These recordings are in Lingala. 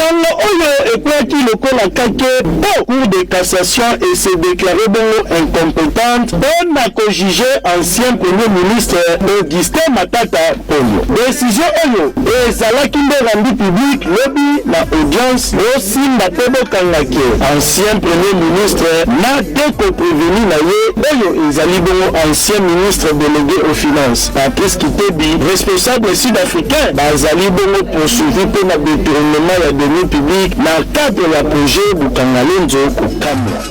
Sango Oyo ekwaki lokola kake po Cour de cassation et s'est déclaré bongo incompétente pour na juger ancien premier ministre Augustin Matata Ponyo. Décision Oyo ezalaki nde rendu public lobby na audience osimba pe bokangaki ancien premier ministre na teko prévenu na ye Oyo ezali bongo ancien ministre délégué aux finances Patrice Kitebi responsable sud-africain bazali bongo poursuivi pour na détournement ya deniers publics na cadre ya projet Bukangalonzo Kokamwa.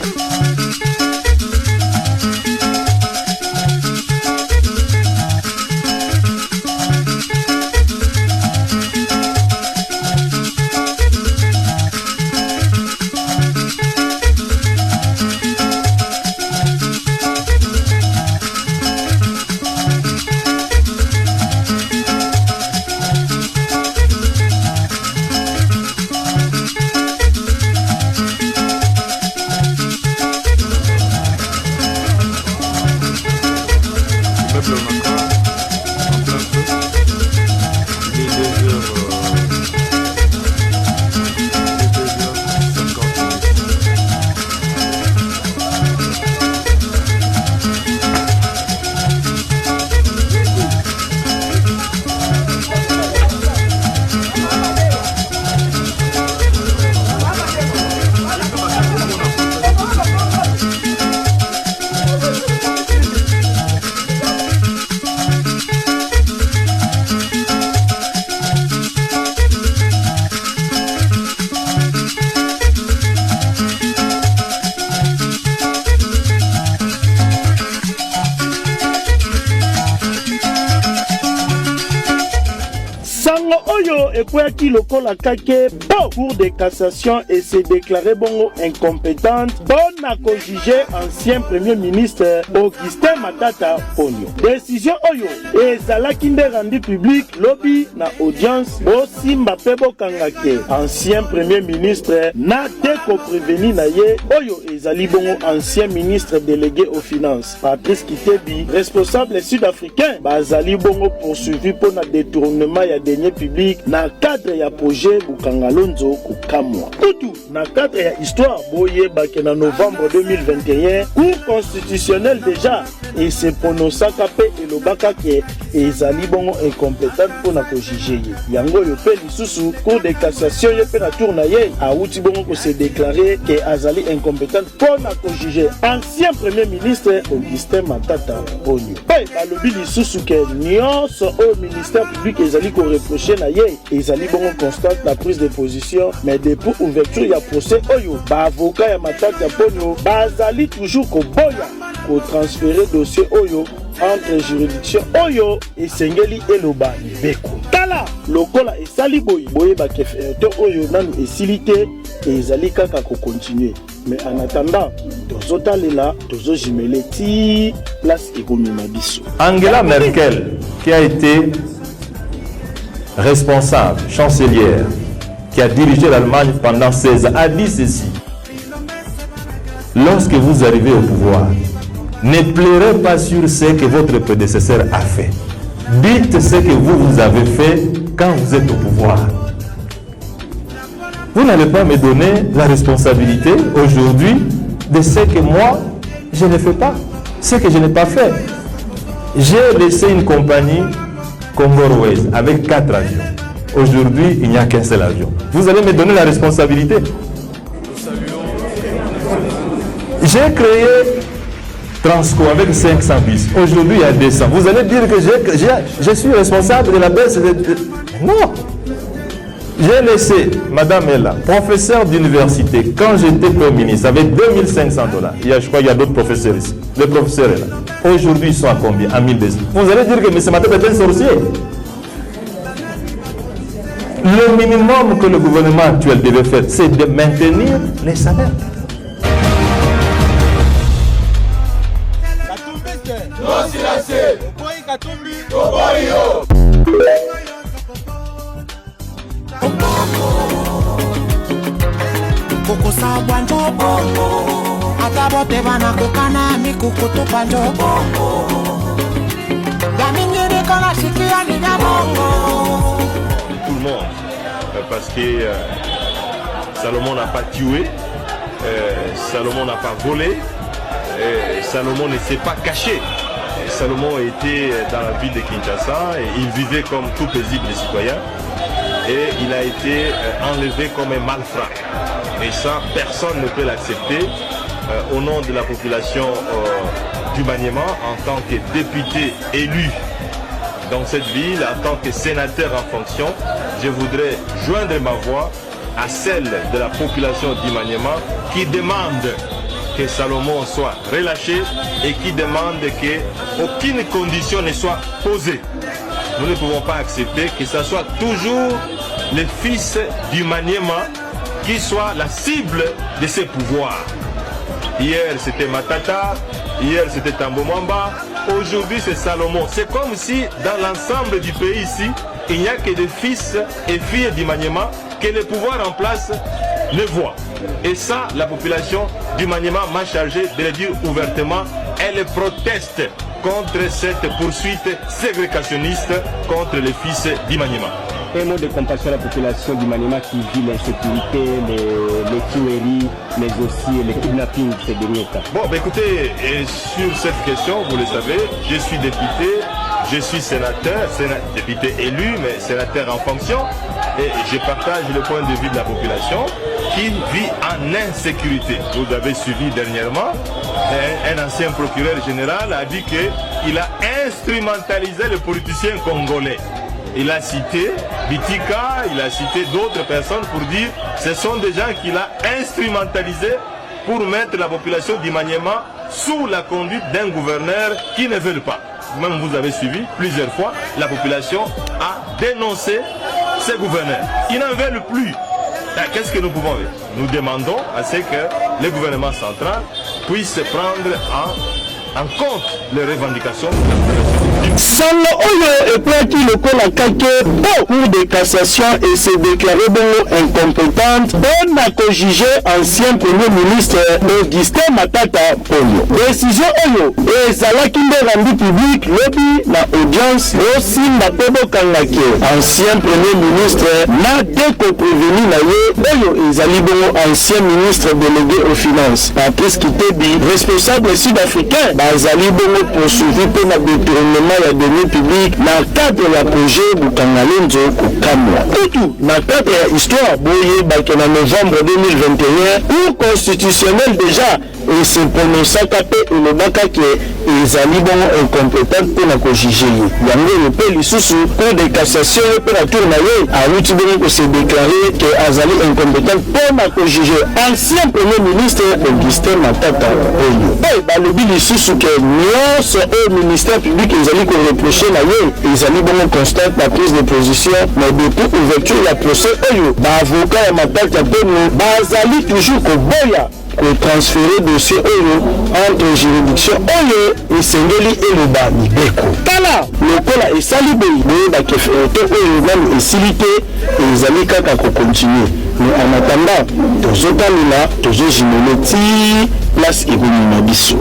Ekwaki lokola kake po Cour de cassation et s'est déclaré bongo incompétente bon à juger ancien premier ministre Augustin Matata Ponyo. Décision Oyo ezalaki nde rendu public lobby na audience osimba pe bokangaki ancien premier ministre na teko prévenu na ye Oyo ezali bongo ancien ministre délégué aux finances Patrice Kitebi responsable sud-africain bazali bongo poursuivi pour na détournement ya deniers publics na cadre ya projet Bukangalonzo Kokamwa. Tutu na cadre ya histoire boye bake na novembre 2021 Cour constitutionnelle déjà et se prononçaka pe elobaka ke ezali bongo incompétente pour na juger ye. Yango yo pe lisusu Cour de cassation ye pe na tour na ye auti bongo ko se déclarer ke azali incompétente pour na juger ancien premier ministre Augustin Matata Ponyo. Pe balobi lisusu ke nyonso au ministère public ezali ko reprocher na ye ezali bongo constate la prise de position mais depuis ouverture ya procès Oyo ba avocat ya Matata Ponyo bazali toujours ko boya ko transférer dossier Oyo entre juridiction Oyo et Sengeli Eloba Beko. Tala lokola esali boye ba kefete Oyo nanu esilité et ezali kaka ko continuer. Mais en attendant, tozotalela tozojimele ti place ekomima biso. Angela Merkel qui a été responsable, chancelière, qui a dirigé l'Allemagne pendant 16 ans, a dit ceci. Lorsque vous arrivez au pouvoir, ne pleurez pas sur ce que votre prédécesseur a fait. Dites ce que vous avez fait quand vous êtes au pouvoir. Vous n'allez pas me donner la responsabilité aujourd'hui de ce que moi, je ne fais pas, ce que je n'ai pas fait. J'ai laissé une compagnie Congo Airways avec 4 avions. Aujourd'hui, il n'y a qu'un seul avion. Vous allez me donner la responsabilité. J'ai créé Transco avec 500 bis. Aujourd'hui, il y a 200. Vous allez dire que je suis responsable de la baisse de... Non. J'ai laissé Madame Ella, professeur d'université, quand j'étais Premier ministre, avec $2500. Je crois qu'il y a d'autres professeurs ici. Les professeurs là. Aujourd'hui, ils sont à combien? À 1200. Vous allez dire que M. Matata est un sorcier. Le minimum que le gouvernement actuel devait faire, c'est de maintenir les salaires. Koko sabwa bongo atabote bana kokana mikukutu panjo bongo Yamingiri kala shikia ni bongo. Tout le monde parce que Salomon n'a pas tué, Salomon n'a pas volé, Salomon ne s'est pas caché. Salomon était dans la ville de Kinshasa et il vivait comme tout paisible citoyen et il a été enlevé comme un malfrat. Et ça, personne ne peut l'accepter. Au nom de la population du Maniema, en tant que député élu dans cette ville, en tant que sénateur en fonction, je voudrais joindre ma voix à celle de la population du Maniema qui demande que Salomon soit relâché et qui demande qu'aucune condition ne soit posée. Nous ne pouvons pas accepter que ce soit toujours le fils du Maniema qui soit la cible de ses pouvoirs. Hier c'était Matata, hier c'était Tambo Mwamba, aujourd'hui c'est Salomon. C'est comme si dans l'ensemble du pays ici, il n'y a que des fils et filles du Maniema que le pouvoir en place ne voit. Et ça, la population du Maniema m'a chargé de le dire ouvertement. Elle proteste contre cette poursuite ségrégationniste contre les fils du Maniema. Un mot de compassion à la population du Maniema qui vit l'insécurité, les tueries, mais aussi les kidnappings ces derniers temps. Bon, bah écoutez, et sur cette question, vous le savez, je suis député, je suis sénateur, député élu, mais sénateur en fonction, et je partage le point de vue de la population qui vit en insécurité. Vous avez suivi dernièrement, un ancien procureur général a dit qu'il a instrumentalisé le politicien congolais. Il a cité Bitika, il a cité d'autres personnes pour dire que ce sont des gens qu'il a instrumentalisés pour mettre la population du Maniema sous la conduite d'un gouverneur qui ne veut pas. Même vous avez suivi plusieurs fois, la population a dénoncé ces gouverneurs. Ils n'en veulent plus. Qu'est-ce que nous pouvons faire? Nous demandons à ce que le gouvernement central puisse prendre en compte les revendications de la population. Solo oyo eplaki lokola kake bo cour de cassation et s'est déclaré bongo incompétente bon à juger ancien premier ministre Augustin Matata Ponyo. Décision oyo ezalaki nde rendu public lobi na audience osimba pe bokangaki ancien premier ministre na deko prévenu na ye oyo ezali bongo ancien ministre délégué aux finances Patrice Kitebi responsable sud-africain bazali bongo poursuivi pe na détournement ya deniers publics na cadre ya projet Bukangalenzo Kokamwa. Tout na cadre ya histoire boye baki na novembre 2021 Cour constitutionnelle déjà et se prononçaka pe elobaka ke ezali bongo incompétent pe na kojuge ye. Yango le pe lisusu Cour de cassation pe na tour na ye awuti bongo ko se déclarer que azali incompétent pe na kojuge ancien premier ministre Augustin Matata Ponyo. Balobi lisusu ke nyonso au ministère public ezali ko reprocher na ye ezali bongo constate la prise de position mais depuis ouverture ya procès oyo avocat ya Matata Ponyo bazali toujours ko boya ko transférer dossier oyo entre juridiction oyo esengeli eloba mibeko tala lokola esali boye bakefeto oyo nani esili te ezali kaka ko continuer mais en attendant tozotamela tozojimele ti place eboni na biso.